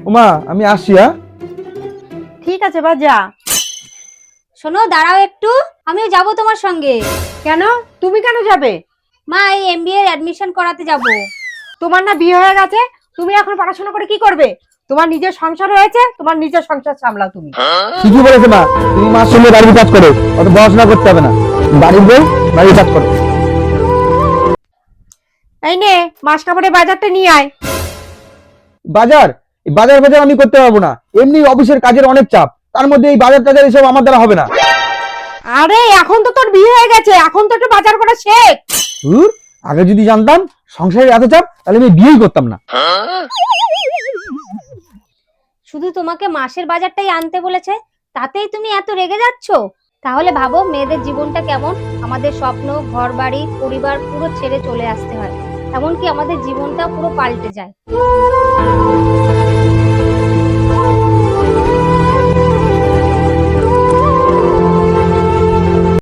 ওমা আমি আসছি। হ্যাঁ ঠিক আছে বা যা। শোনো, দাঁড়াও একটু, আমিও যাব তোমার সঙ্গে। কেন? তুমি কেন যাবে? মা, এই এমবিএ এর অ্যাডমিশন করাতে যাব। তোমার না বিয়ে হয়ে গেছে, তুমি এখন পড়াশোনা করে কি করবে? তোমার নিজের সংসার হয়েছে, তোমার নিজের সংসার সামলাও তুমি। ঠিকই বলেছে মা, তুমি মার সঙ্গে বাড়ির কাজ করো, অত পড়াশোনা করতে হবে না। বাড়ির বউ বাড়ির কাজ করো। এই নে, মাস কাপড়ের বাজারটা নিয়ে আয়। বাজার? এই বাজার বাজার আমি করতে পারবো না, এমনি অফিসের কাজের অনেক চাপ, তার মধ্যে এই বাজার টাজার এসব আমার দ্বারা হবে না। আরে এখন তো তোর বিয়ে হয়ে গেছে, এখন তো একটু বাজার করা শেখ। ধুর, আগে যদি জানতাম সংসারের এত চাপ তাহলে আমি বিয়েই করতাম না। শুধু তোমাকে মাসের বাজারটাই আনতে বলেছে, তাতেই তুমি এত রেগে যাচ্ছ? তাহলে ভাবো মেয়েদের জীবনটা কেমন। আমাদের স্বপ্ন, ঘর বাড়ি, পরিবার পুরো ছেড়ে চলে আসতে হয়, এমনকি আমাদের জীবনটা পুরো পাল্টে যায়।